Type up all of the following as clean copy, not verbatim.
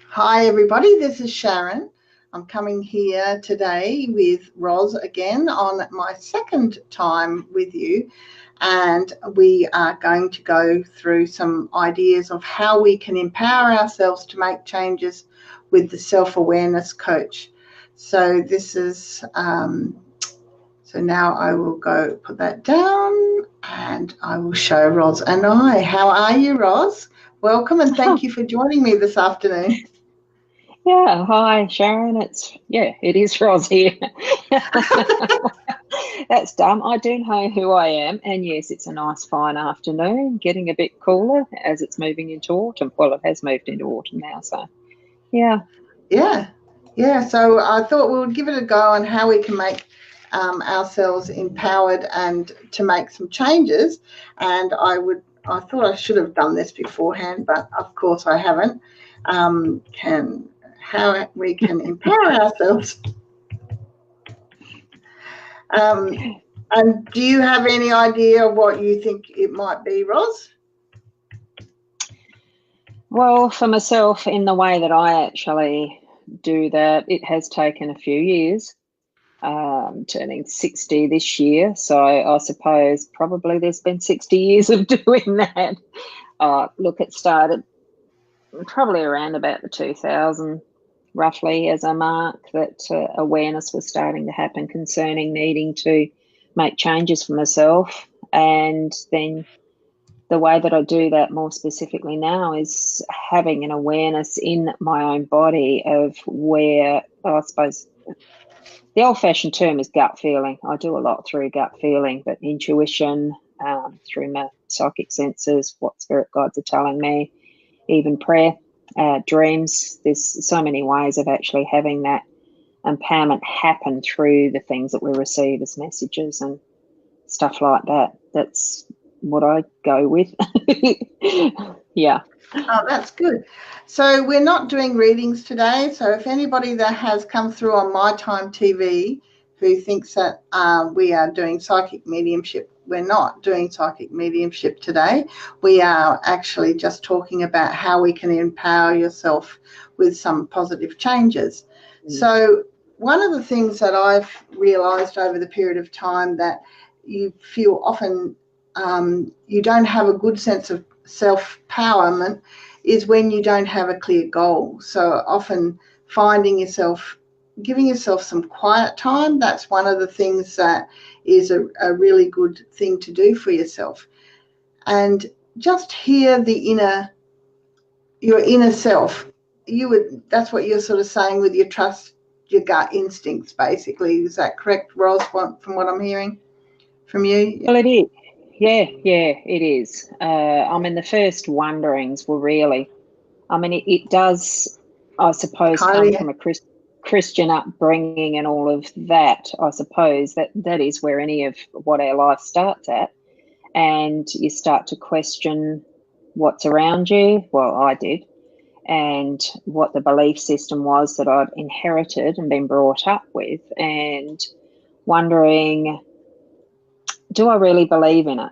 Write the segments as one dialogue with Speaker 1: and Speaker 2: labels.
Speaker 1: Hi everybody, this is Sharon. I'm coming here today with Roz again on my second time with you, and we are going to go through some ideas of how we can empower ourselves to make changes with the self-awareness coach. So this is so now I will go put that down and I will show Roz and I. How are you, Roz? Welcome and thank you for joining me this afternoon.
Speaker 2: Yeah, hi Sharon. It is Roz here. That's dumb. I do know who I am, and yes, it's a nice fine afternoon, getting a bit cooler as it's moving into autumn. Well, it has moved into autumn now, so yeah.
Speaker 1: Yeah. So I thought we would give it a go on how we can make ourselves empowered and to make some changes. And I thought I should have done this beforehand, but of course I haven't. How we can empower ourselves. And do you have any idea what you think it might be, Roz?
Speaker 2: Well, for myself, in the way that I actually do that, it has taken a few years. Turning 60 this year, so I suppose probably there's been 60 years of doing that. Look, it started probably around about the 2000 roughly as a mark that awareness was starting to happen concerning needing to make changes for myself. And then the way that I do that more specifically now is having an awareness in my own body of where, I suppose the old-fashioned term is gut feeling. I do a lot through gut feeling, but intuition, through my psychic senses, what spirit guides are telling me, even prayer, dreams. There's so many ways of actually having that empowerment happen through the things that we receive as messages and stuff like that. That's what I go with. Yeah.
Speaker 1: Oh, that's good. So we're not doing readings today. So if anybody that has come through on My Time TV who thinks that we are doing psychic mediumship, we're not doing psychic mediumship today. We are actually just talking about how we can empower yourself with some positive changes. So one of the things that I've realized over the period of time that you feel often you don't have a good sense of self-empowerment is when you don't have a clear goal. So often finding yourself, giving yourself some quiet time, that's one of the things that is a really good thing to do for yourself. And just hear your inner self. That's what you're sort of saying with your trust, your gut instincts, basically. Is that correct, Roz, from what I'm hearing from you?
Speaker 2: Well, it is. Yeah, it is. The first wonderings were really, it does, I suppose, come from a Christian upbringing and all of that. I suppose that is where any of what our life starts at. And you start to question what's around you. Well, I did. And what the belief system was that I'd inherited and been brought up with, and wondering, do I really believe in it?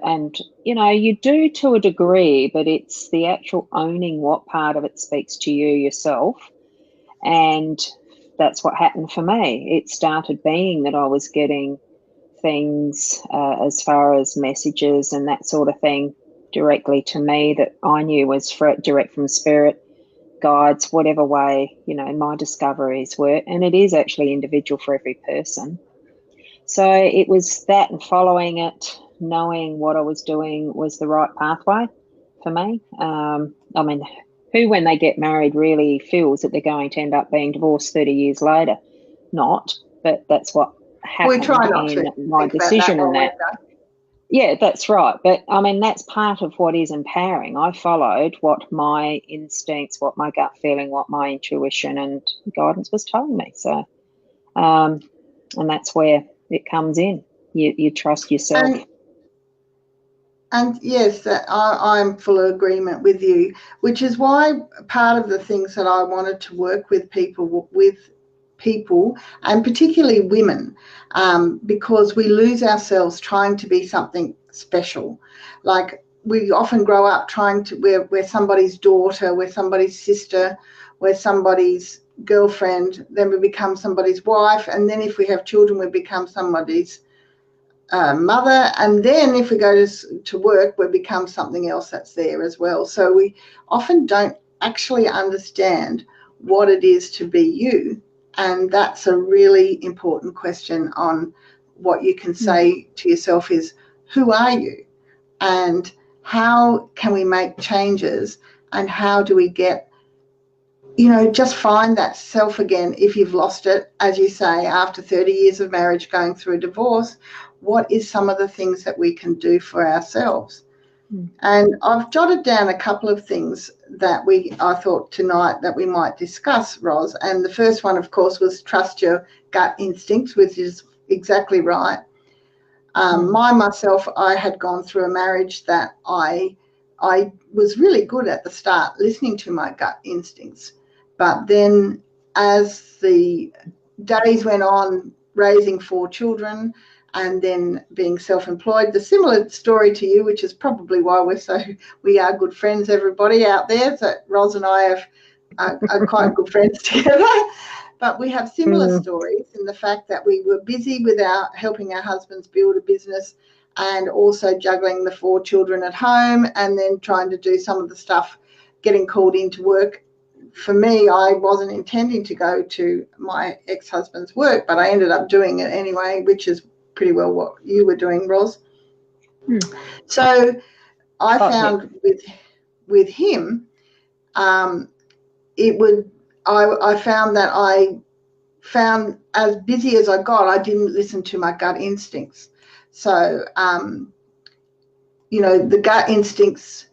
Speaker 2: And, you do to a degree, but it's the actual owning what part of it speaks to you yourself. And that's what happened for me. It started being that I was getting things as far as messages and that sort of thing directly to me that I knew was direct from spirit, guides, whatever way, my discoveries were. And it is actually individual for every person. So it was that, and following it, knowing what I was doing was the right pathway for me. Who, when they get married, really feels that they're going to end up being divorced 30 years later? Not, but that's what happened.
Speaker 1: We try not
Speaker 2: in
Speaker 1: to
Speaker 2: my decision in that. Yeah, that's right. But that's part of what is empowering. I followed what my instincts, what my gut feeling, what my intuition and guidance was telling me. So, and that's where it comes in. You trust yourself.
Speaker 1: And yes, I'm full agreement with you, which is why part of the things that I wanted to work with people and particularly women, because we lose ourselves trying to be something special. Like we often grow up trying to, we're somebody's daughter, we're somebody's sister, we're somebody's girlfriend, then we become somebody's wife, and then if we have children, we become somebody's mother, and then if we go to work, we become something else that's there as well. So we often don't actually understand what it is to be you, and that's a really important question on what you can say to yourself is, who are you? And how can we make changes, and how do we get, just find that self again if you've lost it, as you say, after 30 years of marriage, going through a divorce. What is some of the things that we can do for ourselves? And I've jotted down a couple of things that I thought tonight that we might discuss, Ros. And the first one, of course, was trust your gut instincts, which is exactly right. Myself, I had gone through a marriage that I was really good at the start, listening to my gut instincts. But then as the days went on, raising 4 children and then being self-employed, the similar story to you, which is probably why we are good friends, everybody out there, that Ros and I are quite good friends together. But we have similar stories in the fact that we were busy with helping our husbands build a business, and also juggling the 4 children at home, and then trying to do some of the stuff, getting called into work. For me, I wasn't intending to go to my ex-husband's work, but I ended up doing it anyway, which is pretty well what you were doing, Ros. So I found with him, I found that I found, as busy as I got, I didn't listen to my gut instincts. So, the gut instincts,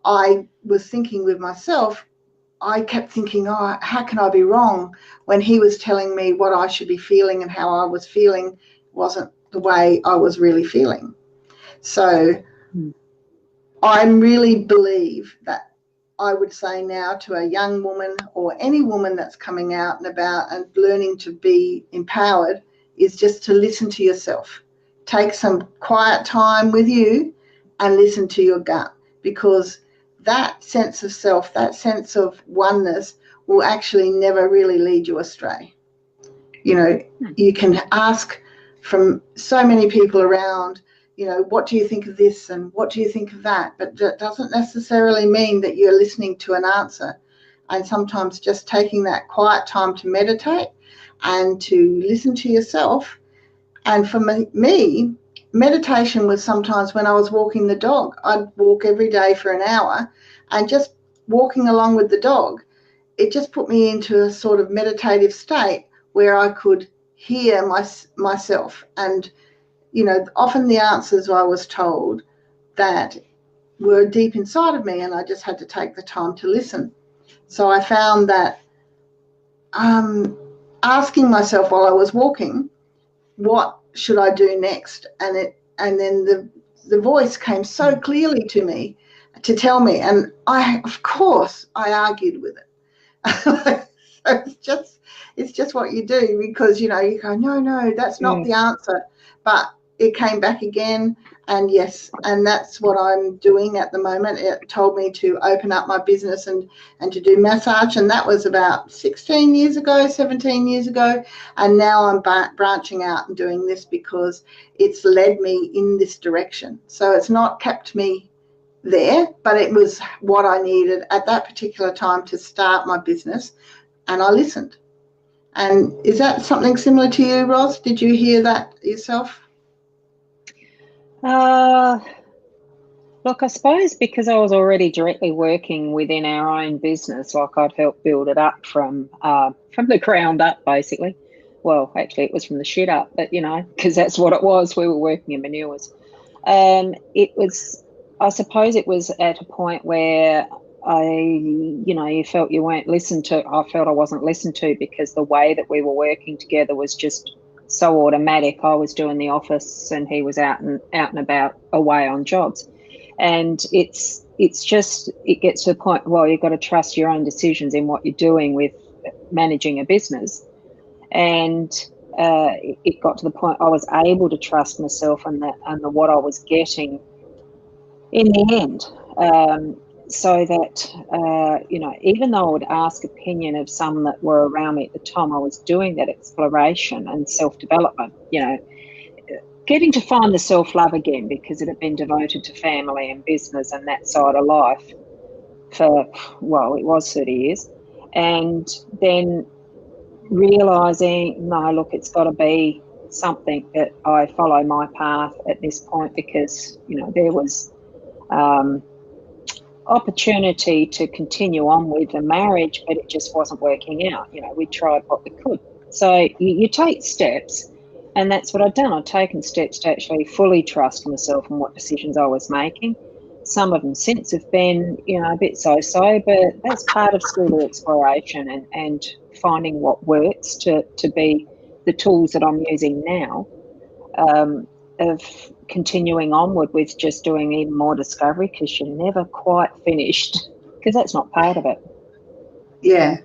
Speaker 1: I was thinking with myself, I kept thinking, oh, how can I be wrong when he was telling me what I should be feeling, and how I was feeling wasn't the way I was really feeling. So I really believe that I would say now to a young woman, or any woman that's coming out and about and learning to be empowered, is just to listen to yourself. Take some quiet time with you and listen to your gut, because that sense of self, that sense of oneness, will actually never really lead you astray. You can ask from so many people around, what do you think of this and what do you think of that? But that doesn't necessarily mean that you're listening to an answer. And sometimes just taking that quiet time to meditate and to listen to yourself. And for me, meditation was sometimes when I was walking the dog. I'd walk every day for an hour, and just walking along with the dog, it just put me into a sort of meditative state where I could hear myself. And often the answers I was told that were deep inside of me, and I just had to take the time to listen. So I found that asking myself while I was walking, what should I do next? And then the voice came so clearly to me to tell me, and of course I argued with it. So it's just what you do, because you go, no, that's not the answer. But it came back again, and yes, and that's what I'm doing at the moment. It told me to open up my business and to do massage, and that was about 17 years ago, and now I'm branching out and doing this because it's led me in this direction. So it's not kept me there, but it was what I needed at that particular time to start my business, and I listened. And is that something similar to you, Ros? Did you hear that yourself?
Speaker 2: Look, I suppose because I was already directly working within our own business, like I'd helped build it up from the ground up, basically. Well, actually, it was from the shit up, but because that's what it was. We were working in manures. I suppose it was at a point where you felt you weren't listened to. I felt I wasn't listened to, because the way that we were working together was just so automatic. I was doing the office and he was out and about away on jobs. And it gets to the point, well, you've got to trust your own decisions in what you're doing with managing a business. And it got to the point I was able to trust myself and what I was getting in the end. So that, even though I would ask opinion of some that were around me at the time, I was doing that exploration and self-development, getting to find the self-love again, because it had been devoted to family and business and that side of life for, well, it was 30 years. And then realising, no, look, it's got to be something that I follow my path at this point, because, there was opportunity to continue on with the marriage, but it just wasn't working out. We tried what we could. So you take steps, and that's what I've done. I've taken steps to actually fully trust myself and what decisions I was making. Some of them since have been, a bit so-so, but that's part of school exploration and finding what works to be the tools that I'm using now, of continuing onward with just doing even more discovery, because you're never quite finished, because that's not part of it.
Speaker 1: Yeah,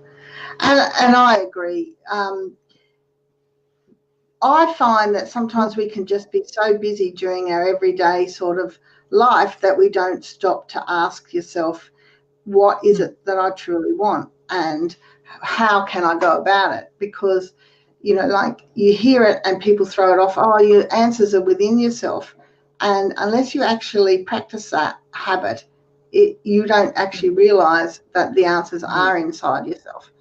Speaker 1: and I agree. I find that sometimes we can just be so busy during our everyday sort of life that we don't stop to ask yourself, what is it that I truly want, and how can I go about it? Because, like, you hear it and people throw it off, oh, your answers are within yourself. And unless you actually practice that habit, you don't actually realise that the answers are inside yourself.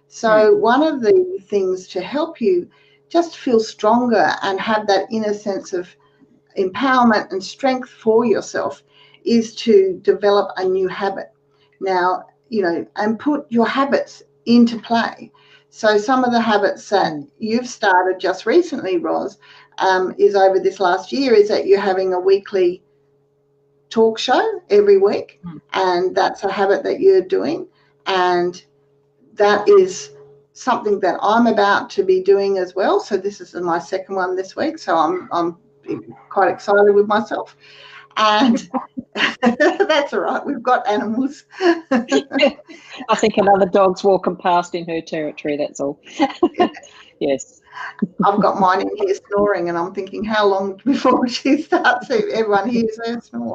Speaker 1: So one of the things to help you just feel stronger and have that inner sense of empowerment and strength for yourself is to develop a new habit. Now, and put your habits into play. So some of the habits that you've started just recently, Roz, is over this last year, is that you're having a weekly talk show every week, and that's a habit that you're doing, and that is something that I'm about to be doing as well. So this is my second one this week, so I'm quite excited with myself. And that's all right, we've got animals.
Speaker 2: I think another dog's walking past in her territory, that's all. Yes.
Speaker 1: I've got mine in here snoring, and I'm thinking, how long before she starts, everyone hears her snore.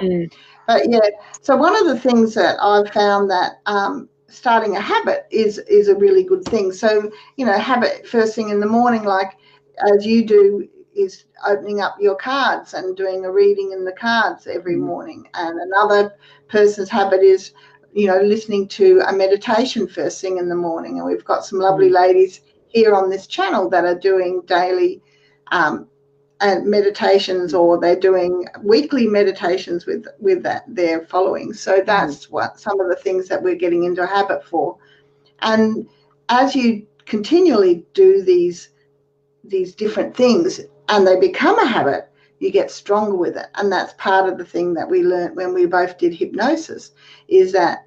Speaker 1: But yeah, so one of the things that I've found that starting a habit is a really good thing. So, habit first thing in the morning, like as you do, is opening up your cards and doing a reading in the cards every morning. And another person's habit is, listening to a meditation first thing in the morning. And we've got some lovely ladies here on this channel that are doing daily and meditations, or they're doing weekly meditations with that they're following. So that's what some of the things that we're getting into a habit for. And as you continually do these different things and they become a habit, you get stronger with it. And that's part of the thing that we learned when we both did hypnosis, is that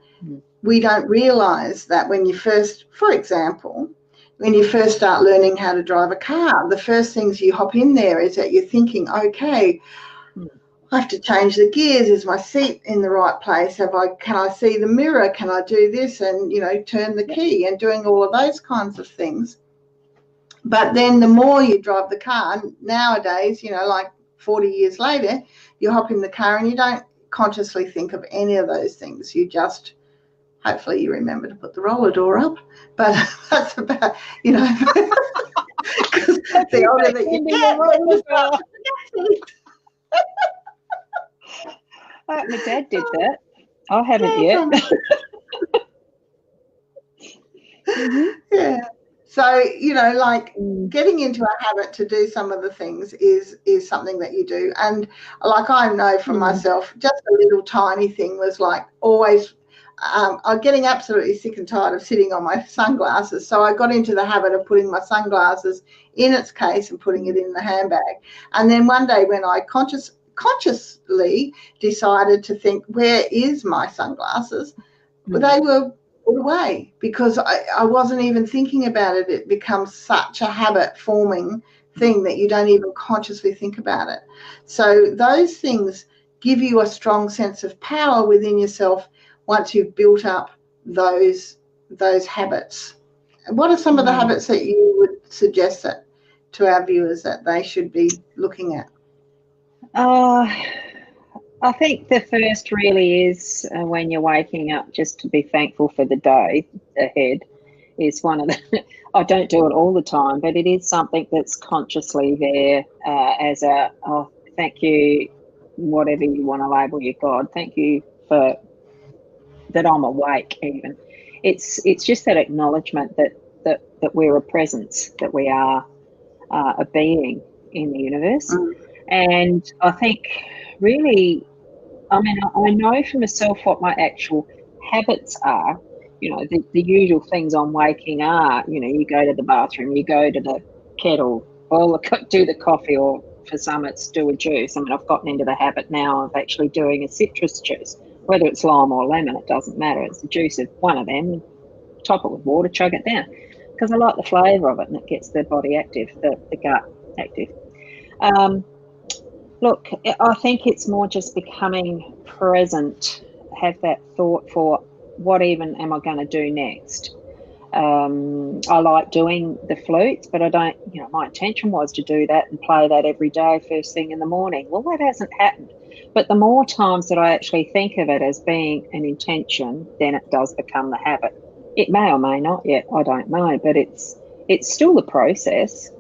Speaker 1: we don't realize that when you first, for example, when you first start learning how to drive a car, the first things you hop in there is that you're thinking, okay, I have to change the gears. Is my seat in the right place? Can I see the mirror? Can I do this? And, turn the key, and doing all of those kinds of things. But then the more you drive the car, nowadays, like 40 years later, you hop in the car and you don't consciously think of any of those things. You just, hopefully you remember to put the roller door up, but that's about, because the older that you get, when you start
Speaker 2: my dad did that. I haven't yet.
Speaker 1: Yeah. So, like getting into a habit to do some of the things is something that you do. And like I know from myself, just a little tiny thing was like always, I'm getting absolutely sick and tired of sitting on my sunglasses. So I got into the habit of putting my sunglasses in its case and putting it in the handbag. And then one day when I consciously decided to think, where is my sunglasses? They were put away because I wasn't even thinking about it. It becomes such a habit forming thing that you don't even consciously think about it. So those things give you a strong sense of power within yourself once you've built up those habits. What are some of the habits that you would suggest that to our viewers that they should be looking at?
Speaker 2: I think the first really is when you're waking up, just to be thankful for the day ahead is one of the, I don't do it all the time, but it is something that's consciously there as a, oh, thank you, whatever you want to label your God, thank you for that I'm awake even. It's just that acknowledgement that we're a presence, that we are a being in the universe. And I think really, I mean, I know for myself what my actual habits are. You know, the usual things on waking are, you know, you go to the bathroom, you go to the kettle, or do the coffee, or for some it's do a juice. I mean, I've gotten into the habit now of actually doing a citrus juice, whether it's lime or lemon, it doesn't matter. It's the juice of one of them, top it with water, chug it down, because I like the flavour of it and it gets the body active, the gut active. Look, I think it's more just becoming present, have that thought for what even am I going to do next? I like doing the flutes, but I don't, you know, my intention was to do that and play that every day, first thing in the morning. Well, that hasn't happened. But the more times that I actually think of it as being an intention, then it does become the habit. It may or may not yet, I don't know, but it's still the process.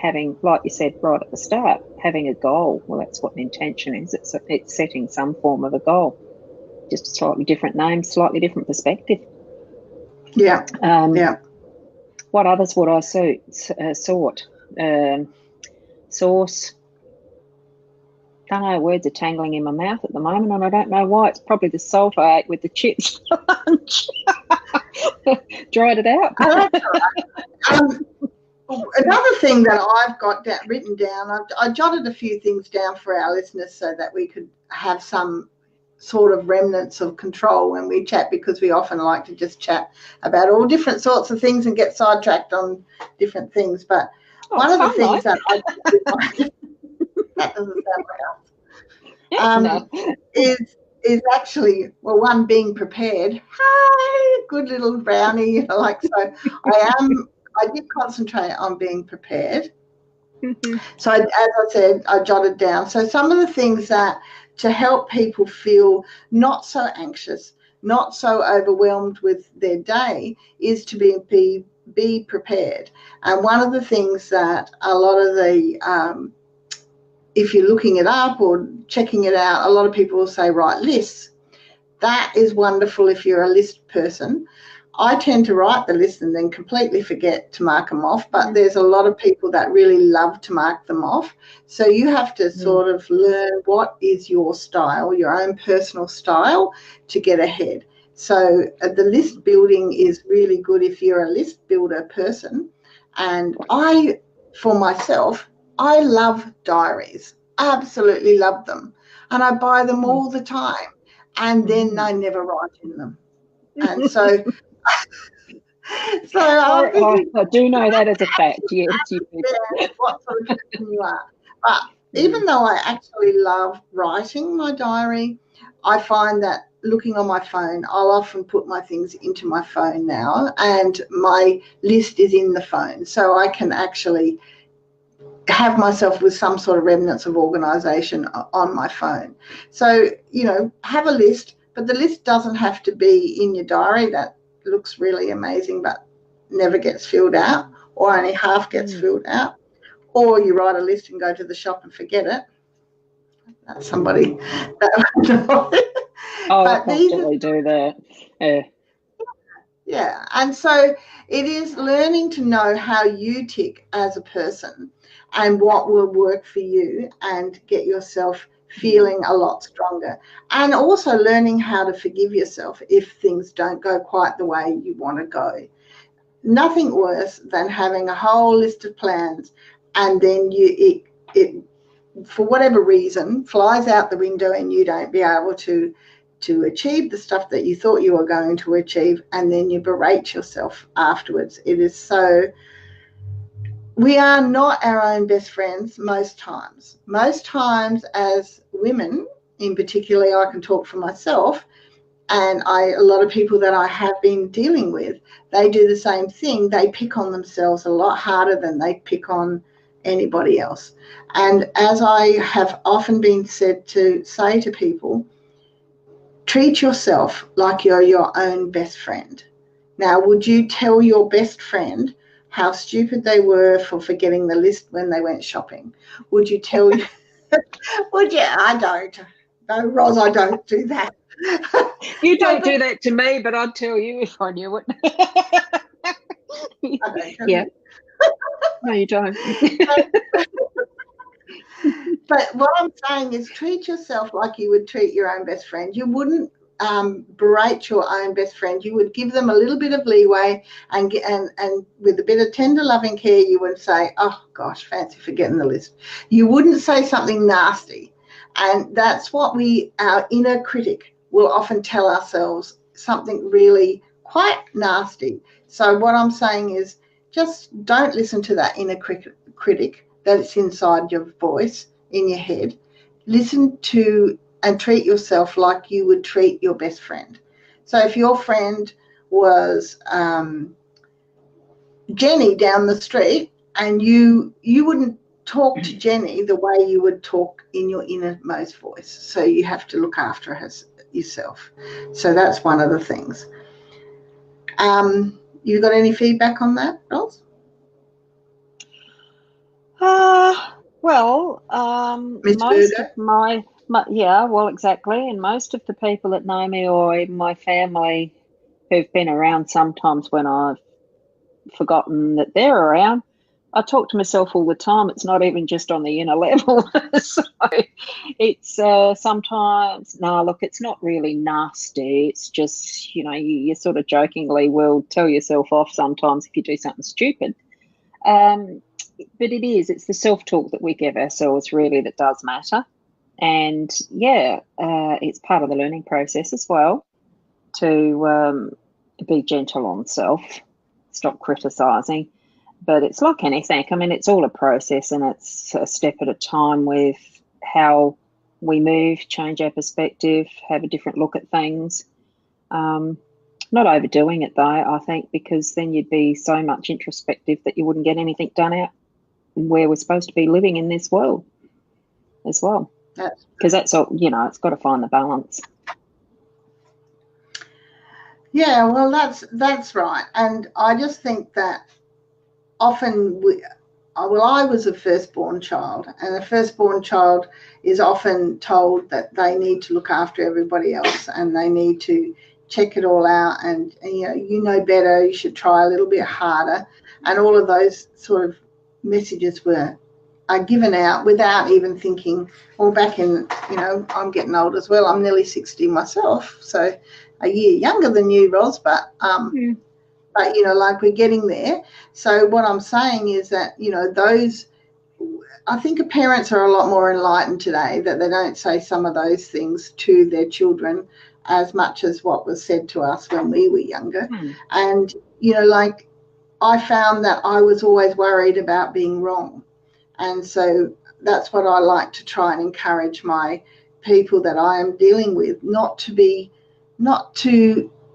Speaker 2: Having, like you said right at the start, having a goal. Well, that's what an intention is. It's setting some form of a goal, just a slightly different name, slightly different perspective.
Speaker 1: Yeah. Yeah.
Speaker 2: What others would I sort? Source. Don't know. Words are tangling in my mouth at the moment, and I don't know why. It's probably the salt I ate with the chips for lunch. Dried it out.
Speaker 1: Another thing that I've got written down, I jotted a few things down for our listeners so that we could have some sort of remnants of control when we chat, because we often like to just chat about all different sorts of things and get sidetracked on different things. But one of the things that I that doesn't sound like us, is actually, well, one, being prepared. Hi, good little brownie. Like, so I did concentrate on being prepared. So as I said, I jotted down. So some of the things that to help people feel not so anxious, not so overwhelmed with their day, is to be prepared. And one of the things that a lot of the if you're looking it up or checking it out, a lot of people will say write lists. That is wonderful if you're a list person. I tend to write the list and then completely forget to mark them off, but there's a lot of people that really love to mark them off. So you have to sort of learn what is your style, your own personal style, to get ahead. So the list building is really good if you're a list builder person. And for myself, I love diaries. I absolutely love them. And I buy them all the time. And then I never write in them. And so
Speaker 2: I do know that as a fact. Yes,
Speaker 1: what sort of person you are. But even though I actually love writing my diary, I find that looking on my phone, I'll often put my things into my phone now, and my list is in the phone, so I can actually have myself with some sort of remnants of organisation on my phone. So, you know, have a list, but the list doesn't have to be in your diary. That looks really amazing but never gets filled out, or only half gets filled out. Or you write a list and go to the shop and forget it. That's somebody that
Speaker 2: I constantly do that.
Speaker 1: Yeah, and so it is learning to know how you tick as a person and what will work for you, and get yourself feeling a lot stronger. And also learning how to forgive yourself if things don't go quite the way you want to go. Nothing worse than having a whole list of plans and then it for whatever reason flies out the window and you don't be able to achieve the stuff that you thought you were going to achieve, and then you berate yourself afterwards. It is so, we are not our own best friends most times. Most times as women in particular, I can talk for myself, and a lot of people that I have been dealing with, they do the same thing. They pick on themselves a lot harder than they pick on anybody else. And as I have often been said to say to people, treat yourself like you're your own best friend. Now, would you tell your best friend how stupid they were for forgetting the list when they went shopping? Would you tell you? Would you? I don't. No, Ros, I don't do that.
Speaker 2: You don't do that to me, but I'd tell you if I knew it.
Speaker 1: I don't.
Speaker 2: Yeah. No, you don't.
Speaker 1: But what I'm saying is treat yourself like you would treat your own best friend. You wouldn't berate your own best friend. You would give them a little bit of leeway and with a bit of tender loving care, you would say, oh, gosh, fancy forgetting the list. You wouldn't say something nasty. And that's what our inner critic will often tell ourselves, something really quite nasty. So what I'm saying is just don't listen to that inner critic that's inside your voice in your head. Listen to and treat yourself like you would treat your best friend. So if your friend was Jenny down the street, and you wouldn't talk to Jenny the way you would talk in your innermost voice. So you have to look after yourself. So that's one of the things. You got any feedback on that, Ros?
Speaker 2: Well, most
Speaker 1: Virgo?
Speaker 2: of my yeah, well, exactly. And most of the people that know me, or even my family who've been around sometimes when I've forgotten that they're around, I talk to myself all the time. It's not even just on the inner level. So it's sometimes, no, look, it's not really nasty. It's just, you sort of jokingly will tell yourself off sometimes if you do something stupid. But it's the self-talk that we give ourselves really that does matter. And it's part of the learning process as well to be gentle on self, stop criticising. But it's like anything. I mean, it's all a process, and it's a step at a time with how we move, change our perspective, have a different look at things. Not overdoing it, though, I think, because then you'd be so much introspective that you wouldn't get anything done out where we're supposed to be living in this world as well. Because that's all, it's got to find the balance.
Speaker 1: Yeah, well, that's right. And I just think that often I was a firstborn child, and a firstborn child is often told that they need to look after everybody else and they need to check it all out, and you know better, you should try a little bit harder, and all of those sort of messages are given out without even thinking. Well, back in, I'm getting old as well. I'm nearly 60 myself, so a year younger than you, Ros, but like we're getting there. So what I'm saying is that, I think parents are a lot more enlightened today, that they don't say some of those things to their children as much as what was said to us when we were younger. And, I found that I was always worried about being wrong. And so that's what I like to try and encourage my people that I am dealing with, not to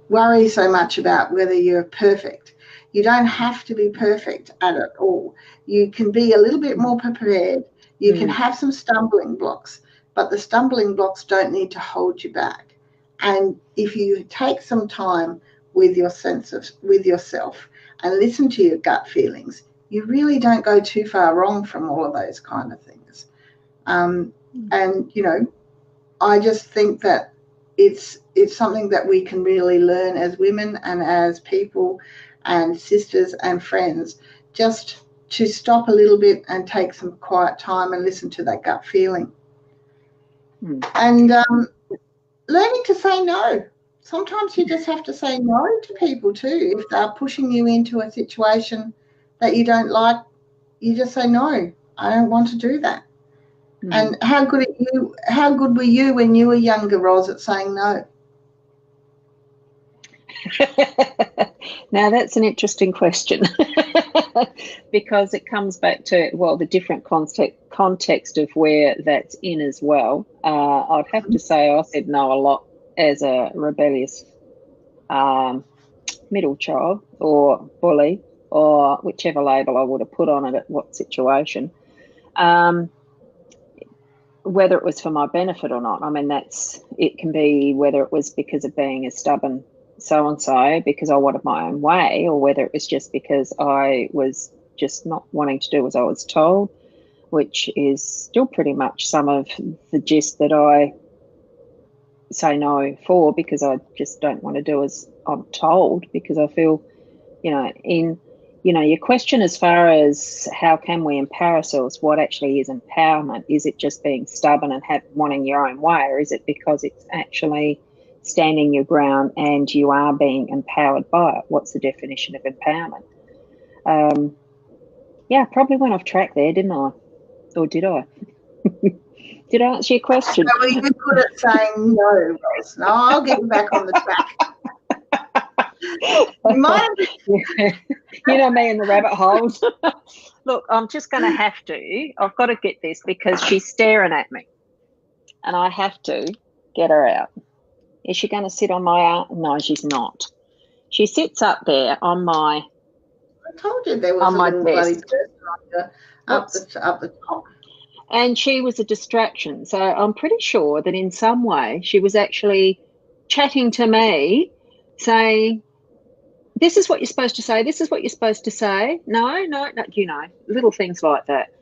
Speaker 1: worry so much about whether you're perfect. You don't have to be perfect at it all. You can be a little bit more prepared. You can have some stumbling blocks, but the stumbling blocks don't need to hold you back. And if you take some time with yourself and listen to your gut feelings, you really don't go too far wrong from all of those kind of things. And, I just think that it's something that we can really learn as women and as people and sisters and friends, just to stop a little bit and take some quiet time and listen to that gut feeling. And learning to say no. Sometimes you just have to say no to people too. If they're pushing you into a situation that you don't like, you just say, no, I don't want to do that. And how good were you when you were younger, Ros, at saying no?
Speaker 2: Now that's an interesting question because it comes back to, the different context of where that's in as well. I'd have to say I said no a lot as a rebellious middle child or bully. or whichever label I would have put on it at what situation, whether it was for my benefit or not. I mean, it can be whether it was because of being a stubborn so-and-so because I wanted my own way, or whether it was just because I was just not wanting to do as I was told, which is still pretty much some of the gist that I say no for, because I just don't want to do as I'm told, because I feel, your question as far as how can we empower ourselves, what actually is empowerment? Is it just being stubborn and wanting your own way, or is it because it's actually standing your ground and you are being empowered by it? What's the definition of empowerment? Yeah, probably went off track there, didn't I? Or did I? Did I answer your question?
Speaker 1: So were you good at saying no, Ros? No, I'll get you back on the track. You might have...
Speaker 2: You know me in the rabbit holes. Look, I'm just going to have to. I've got to get this because she's staring at me, and I have to get her out. Is she going to sit on my arm? No, she's not. She sits up there on my.
Speaker 1: I told you there was a little bloody person up the top.
Speaker 2: And she was a distraction. So I'm pretty sure that in some way she was actually chatting to me, saying, this is what you're supposed to say. This is what you're supposed to say. No, little things like that.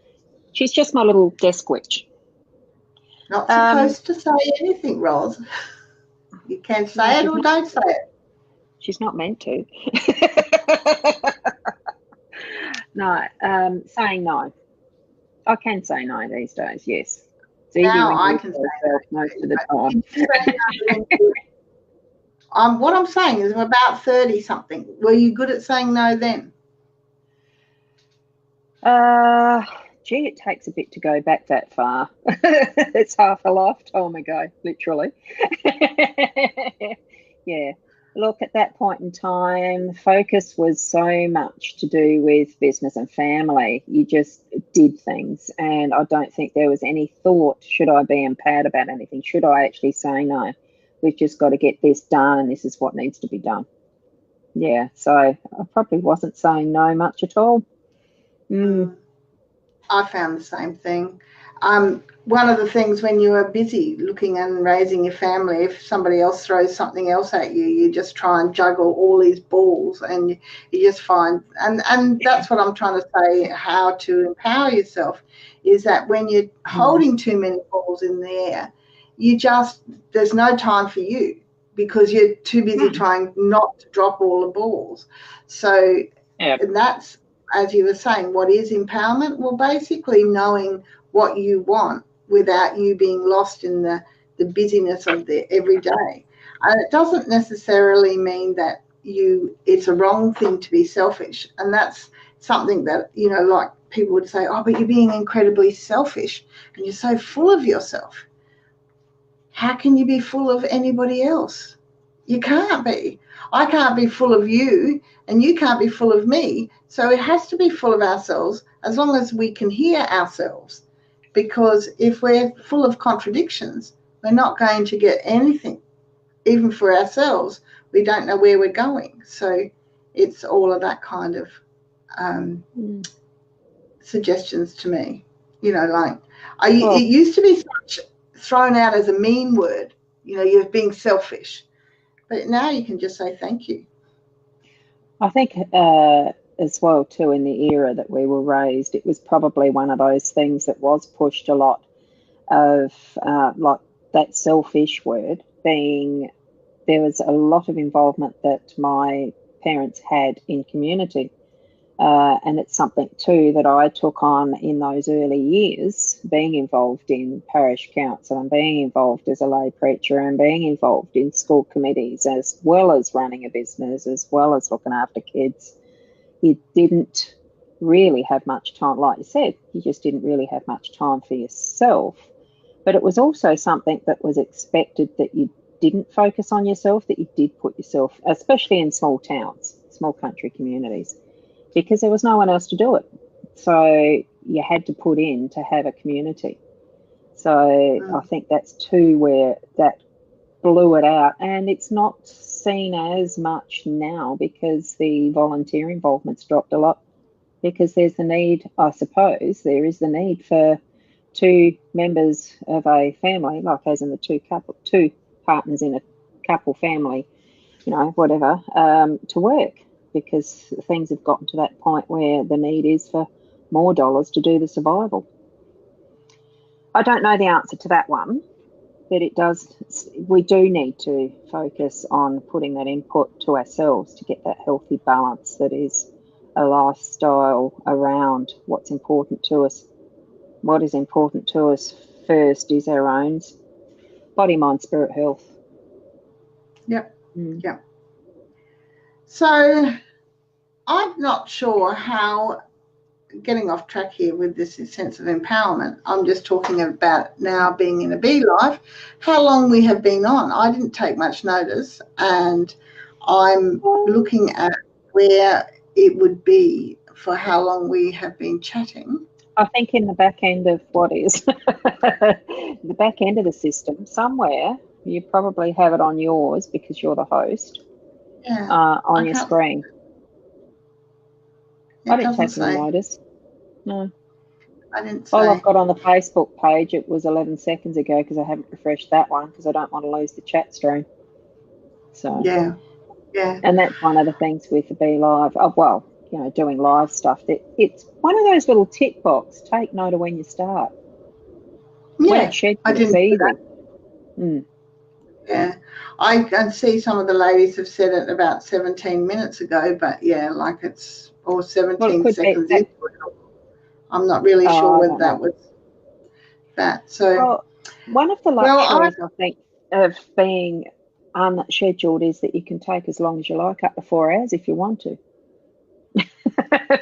Speaker 2: She's just my little desk witch.
Speaker 1: Not supposed to say anything, Ros. You can say it or don't say it.
Speaker 2: She's not meant to. No, saying no. I can say no these days, yes. It's easy
Speaker 1: now
Speaker 2: when
Speaker 1: I can say no
Speaker 2: most of the
Speaker 1: time. What I'm saying is I'm about 30-something. Were you good at saying no then?
Speaker 2: Gee, it takes a bit to go back that far. It's half a lifetime ago, literally. Yeah. Look, at that point in time, focus was so much to do with business and family. You just did things, and I don't think there was any thought, should I be empowered about anything? Should I actually say no? We've just got to get this done, and this is what needs to be done. Yeah, so I probably wasn't saying no much at all.
Speaker 1: I found the same thing. One of the things when you are busy looking and raising your family, if somebody else throws something else at you, you just try and juggle all these balls, and you just find, and that's what I'm trying to say, how to empower yourself, is that when you're holding too many balls in the air, there's no time for you because you're too busy trying not to drop all the balls. So, and that's, as you were saying, what is empowerment? Well, basically knowing what you want without you being lost in the busyness of the everyday. And it doesn't necessarily mean that it's a wrong thing to be selfish. And that's something that, like people would say, oh, but you're being incredibly selfish and you're so full of yourself. How can you be full of anybody else? You can't be. I can't be full of you, and you can't be full of me. So it has to be full of ourselves as long as we can hear ourselves. Because if we're full of contradictions, we're not going to get anything. Even for ourselves, we don't know where we're going. So it's all of that kind of suggestions to me. It used to be thrown out as a mean word. You're being selfish. But now you can just say thank you.
Speaker 2: I think as well, too, in the era that we were raised, it was probably one of those things that was pushed a lot of, like that selfish word being, there was a lot of involvement that my parents had in community. And it's something, too, that I took on in those early years, being involved in parish council and being involved as a lay preacher and being involved in school committees, as well as running a business, as well as looking after kids. You didn't really have much time, like you said, you just didn't really have much time for yourself. But it was also something that was expected, that you didn't focus on yourself, that you did put yourself, especially in small towns, small country communities, because there was no one else to do it. So you had to put in to have a community. So I think that's too where that blew it out, and it's not seen as much now because the volunteer involvement's dropped a lot, because there's the need, I suppose, there is the need for two members of a family, like as in the two partners in a couple family, you know, whatever, to work, because things have gotten to that point where the need is for more dollars to do the survival. I don't know the answer to that one, but we do need to focus on putting that input to ourselves to get that healthy balance that is a lifestyle around what's important to us. What is important to us first is our own body, mind, spirit, health.
Speaker 1: Yep. Yep. So I'm not sure how, getting off track here with this sense of empowerment, I'm just talking about now being in a bee life, how long we have been on. I didn't take much notice, and I'm looking at where it would be for how long we have been chatting.
Speaker 2: I think in the back end of the back end of the system somewhere, you probably have it on yours because you're the host.
Speaker 1: Yeah.
Speaker 2: On your screen. I didn't take any notice. No.
Speaker 1: I didn't say.
Speaker 2: All I've got on the Facebook page, it was 11 seconds ago, because I haven't refreshed that one because I don't want to lose the chat stream. So
Speaker 1: yeah.
Speaker 2: And that's one of the things with the Be Live. Oh, well, you know, doing live stuff. It's one of those little tick box. Take note of when you start.
Speaker 1: Yeah,
Speaker 2: when it's scheduled,
Speaker 1: I didn't
Speaker 2: see
Speaker 1: that.
Speaker 2: Yeah,
Speaker 1: I can see some of the ladies have said it about 17 minutes ago, but yeah, like it's or 17 seconds into it. I'm not really sure whether that was that. So,
Speaker 2: well, one of the luxuries I think of being unscheduled is that you can take as long as you like, up to 4 hours if you want to.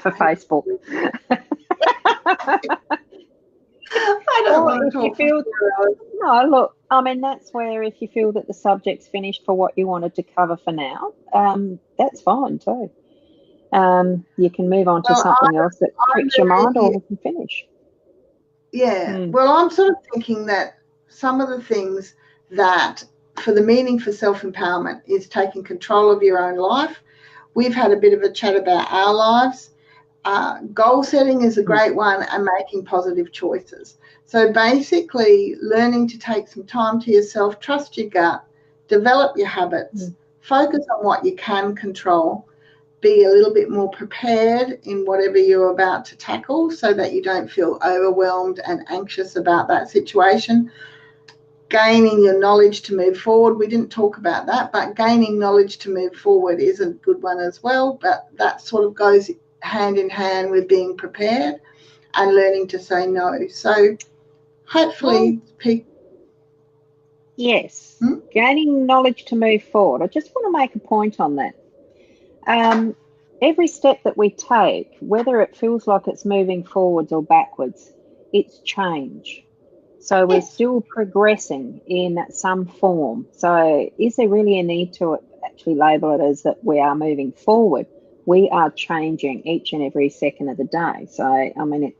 Speaker 2: For Facebook.
Speaker 1: I don't want to talk.
Speaker 2: No, look, I mean, that's where if you feel that the subject's finished for what you wanted to cover for now, that's fine too. You can move on to something else that pricks your mind, or we can finish.
Speaker 1: Yeah. Well, I'm sort of thinking that some of the things that for the meaning for self-empowerment is taking control of your own life. We've had a bit of a chat about our lives. Goal setting is a great one, and making positive choices. So basically learning to take some time to yourself, trust your gut, develop your habits, focus on what you can control, be a little bit more prepared in whatever you're about to tackle so that you don't feel overwhelmed and anxious about that situation. Gaining your knowledge to move forward. We didn't talk about that, but gaining knowledge to move forward is a good one as well. But that sort of goes hand in hand with being prepared and learning to say no. So hopefully people...
Speaker 2: Yes, gaining knowledge to move forward. I just want to make a point on that. Every step that we take, whether it feels like it's moving forwards or backwards, it's change. So we're still progressing in some form. So is there really a need to actually label it as that we are moving forward? We are changing each and every second of the day. So, I mean,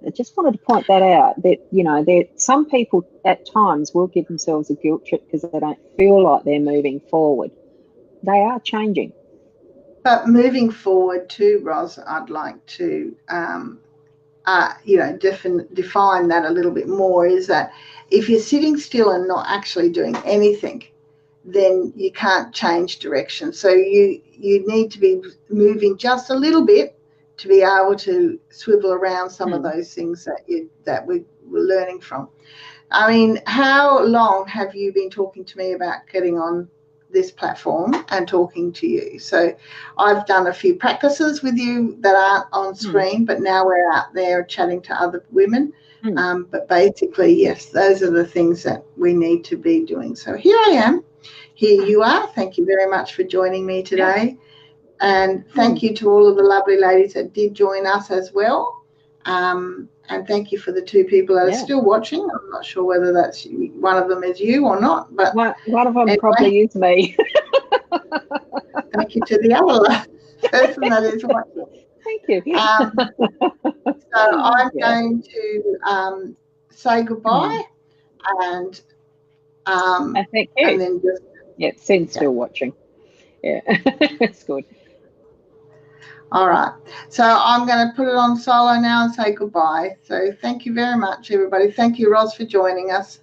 Speaker 2: I just wanted to point that out, that, you know, some people at times will give themselves a guilt trip because they don't feel like they're moving forward. They are changing.
Speaker 1: But moving forward too, Ros, I'd like to, define that a little bit more, is that if you're sitting still and not actually doing anything, then you can't change direction. So you need to be moving just a little bit to be able to swivel around some of those things that we were learning from. I mean, how long have you been talking to me about getting on this platform and talking to you? So I've done a few practices with you that aren't on screen, but now we're out there chatting to other women. But basically, yes, those are the things that we need to be doing. So here I am. Here you are. Thank you very much for joining me today. And thank you to all of the lovely ladies that did join us as well. And thank you for the two people that are still watching. I'm not sure whether that's one of them is you or not, but
Speaker 2: one of them probably is me.
Speaker 1: Thank you to the other person that is watching.
Speaker 2: Thank you.
Speaker 1: So I'm going to say goodbye, and
Speaker 2: And thank you.
Speaker 1: And then just,
Speaker 2: yeah, Sen's still watching. Yeah, it's good.
Speaker 1: All right. So I'm going to put it on solo now and say goodbye. So thank you very much, everybody. Thank you, Ros, for joining us.